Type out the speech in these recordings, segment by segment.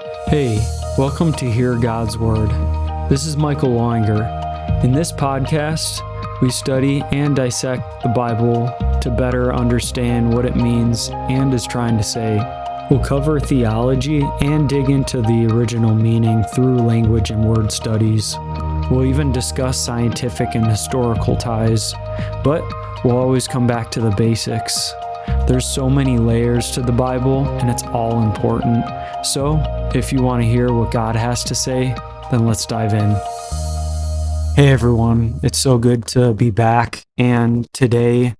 Hey, welcome to Hear God's Word. This is Michael Loinger. In this podcast, we study and dissect the Bible to better understand what it means and is trying to say. We'll cover theology and dig into the original meaning through language and word studies. We'll even discuss scientific and historical ties, but we'll always come back to the basics. There's so many layers to the Bible, and it's all important. So, if you want to hear what God has to say, then let's dive in. Hey everyone, it's so good to be back, and today,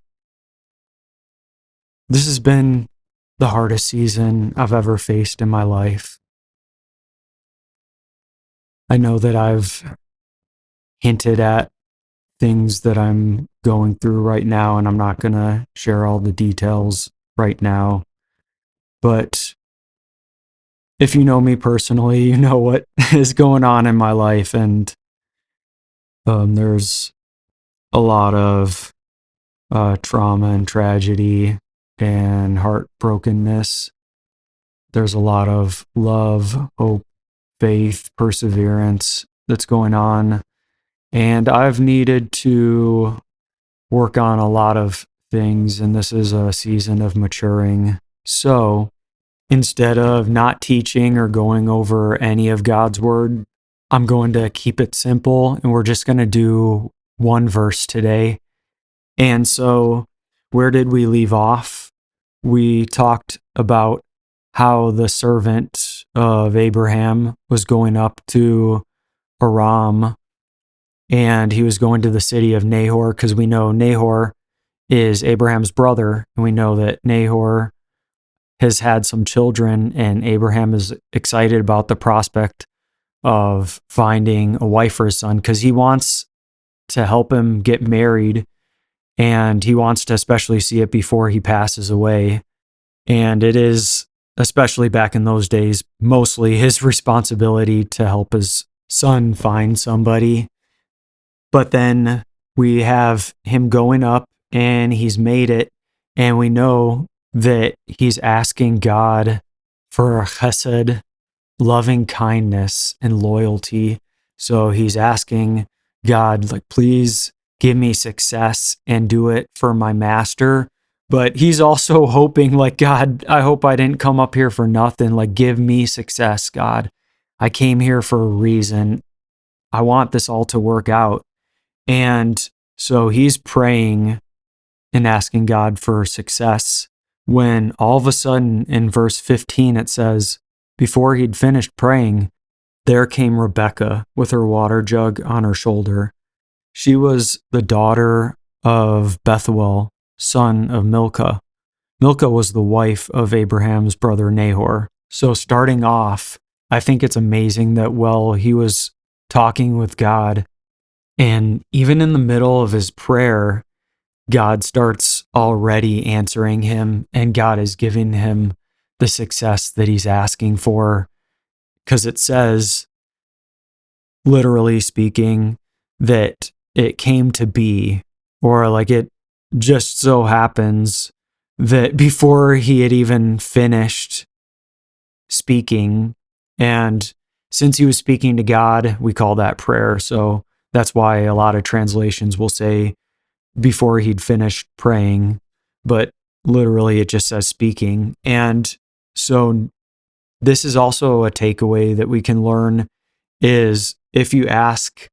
this has been the hardest season I've ever faced in my life. I know that I've hinted at things that I'm going through right now, and I'm not going to share all the details right now, but if you know me personally, you know what is going on in my life, and there's a lot of trauma and tragedy and heartbrokenness. There's a lot of love, hope, faith, perseverance that's going on, and I've needed to work on a lot of things, and this is a season of maturing. So instead of not teaching or going over any of God's word, I'm going to keep it simple, and we're just going to do one verse today. And so, where did we leave off? We talked about how the servant of Abraham was going up to Aram, and he was going to the city of Nahor, because we know Nahor is Abraham's brother, and we know that Nahor has had some children, and Abraham is excited about the prospect of finding a wife for his son, because he wants to help him get married, and he wants to especially see it before he passes away. And it is, especially back in those days, mostly his responsibility to help his son find somebody. But then we have him going up, and he's made it, and we know that he's asking God for chesed, loving kindness and loyalty. So he's asking God, like, please give me success and do it for my master. But he's also hoping, like, God, I hope I didn't come up here for nothing. Like, give me success, God. I came here for a reason. I want this all to work out. And so he's praying and asking God for success, when all of a sudden in verse 15 it says, before he'd finished praying, there came Rebekah with her water jug on her shoulder. She was the daughter of Bethuel, son of Milcah. Milcah was the wife of Abraham's brother Nahor. So starting off, I think it's amazing that while he was talking with God, and even in the middle of his prayer, God starts already answering him, and God is giving him the success that he's asking for. Because it says, literally speaking, that it came to be, or like it just so happens that before he had even finished speaking, and since he was speaking to God, we call that prayer. So that's why a lot of translations will say, before he'd finished praying, but literally it just says speaking. And so this is also a takeaway that we can learn is, if you ask,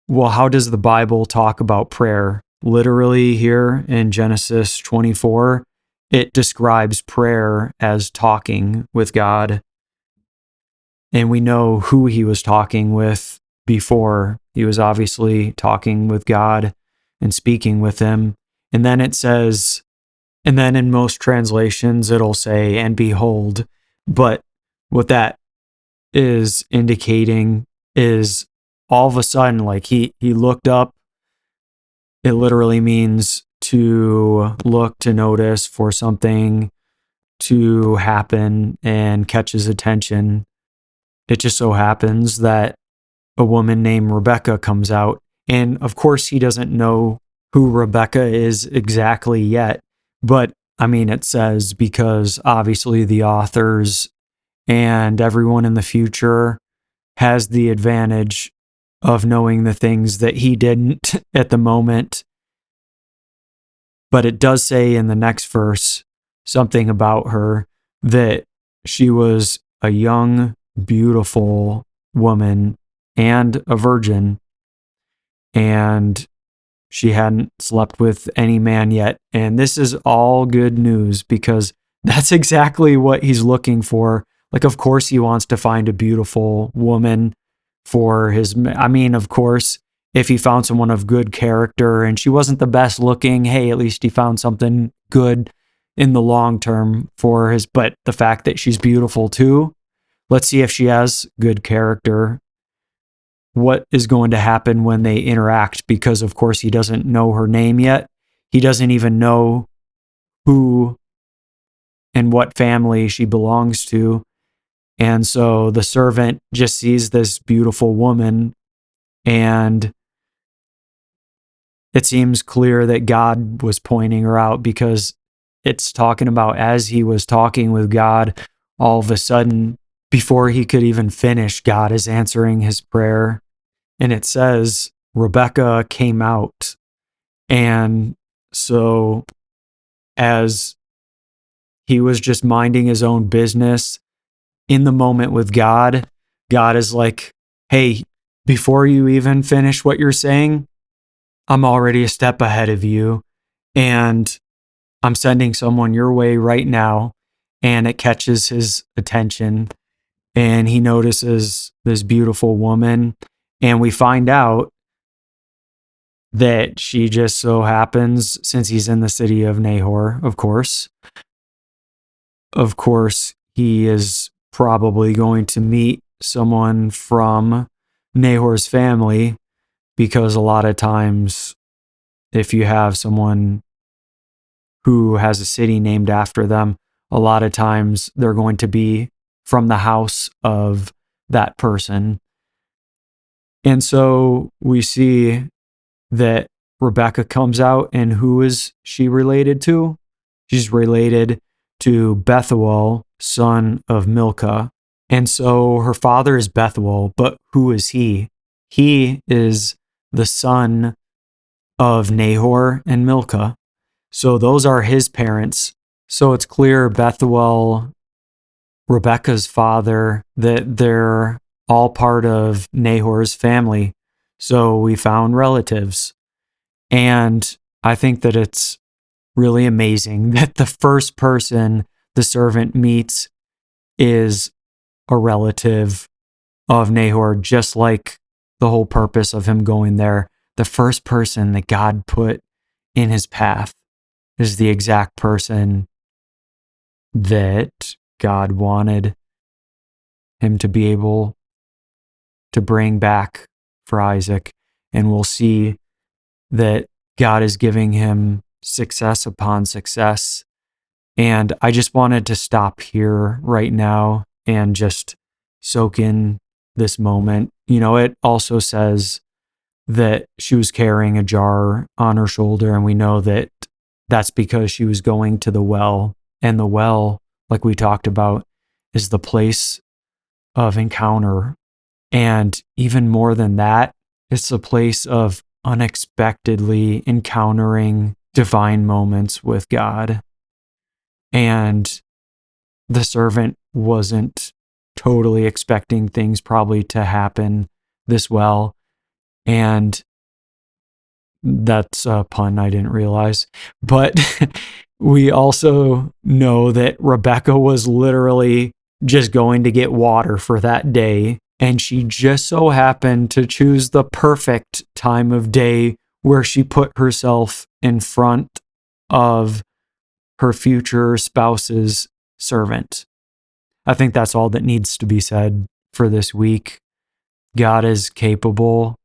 well, how does the Bible talk about prayer? Literally here in Genesis 24, it describes prayer as talking with God. And we know who he was talking with before. He was obviously talking with God and speaking with him. And then it says, and then in most translations, it'll say, and behold. But what that is indicating is all of a sudden, like he looked up. It literally means to look, to notice, for something to happen and catch his attention. It just so happens that a woman named Rebekah comes out. And of course, he doesn't know who Rebekah is exactly yet. But I mean, it says, because obviously the authors and everyone in the future has the advantage of knowing the things that he didn't at the moment. But it does say in the next verse something about her, that she was a young, beautiful woman and a virgin, and she hadn't slept with any man yet. And this is all good news, because that's exactly what he's looking for. Like, of course, he wants to find a beautiful woman for his. I mean, of course, if he found someone of good character and she wasn't the best looking, hey, at least he found something good in the long term for his. But the fact that she's beautiful too, let's see if she has good character. What is going to happen when they interact? Because, of course, he doesn't know her name yet. He doesn't even know who and what family she belongs to. And so the servant just sees this beautiful woman, and it seems clear that God was pointing her out, because it's talking about as he was talking with God, all of a sudden, before he could even finish, God is answering his prayer. And it says, Rebekah came out. And so as he was just minding his own business in the moment with God, God is like, hey, before you even finish what you're saying, I'm already a step ahead of you, and I'm sending someone your way right now. And it catches his attention, and he notices this beautiful woman, and we find out that she just so happens, since he's in the city of Nahor, of course, he is probably going to meet someone from Nahor's family, because a lot of times, if you have someone who has a city named after them, a lot of times they're going to be from the house of that person. And so we see that Rebekah comes out, and who is she related to? She's related to Bethuel, son of Milcah. And so her father is Bethuel, but who is he? He is the son of Nahor and Milcah. So those are his parents. So it's clear Bethuel, Rebekah's father, that they're all part of Nahor's family. So we found relatives. And I think that it's really amazing that the first person the servant meets is a relative of Nahor, just like the whole purpose of him going there. The first person that God put in his path is the exact person that God wanted him to be able to bring back for Isaac. And we'll see that God is giving him success upon success. And I just wanted to stop here right now and just soak in this moment. You know, it also says that she was carrying a jar on her shoulder, and we know that that's because she was going to the well. And the well, like we talked about, is the place of encounter. And even more than that, it's a place of unexpectedly encountering divine moments with God. And the servant wasn't totally expecting things probably to happen this well. And that's a pun I didn't realize. But we also know that Rebekah was literally just going to get water for that day. And she just so happened to choose the perfect time of day where she put herself in front of her future spouse's servant. I think that's all that needs to be said for this week. God is capable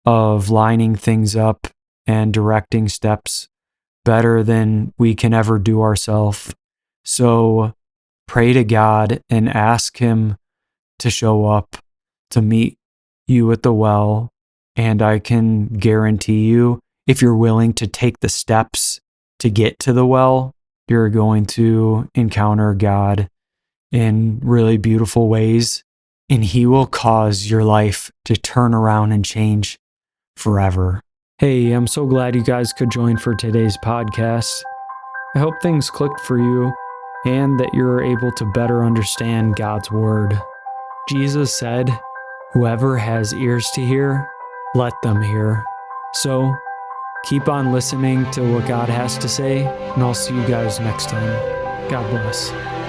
of lining things up and directing steps better than we can ever do ourselves. So pray to God and ask him to show up to meet you at the well. And I can guarantee you, if you're willing to take the steps to get to the well, you're going to encounter God in really beautiful ways, and He will cause your life to turn around and change forever. Hey, I'm so glad you guys could join for today's podcast. I hope things clicked for you and that you're able to better understand God's Word. Jesus said, "Whoever has ears to hear, let them hear." So, keep on listening to what God has to say, and I'll see you guys next time. God bless.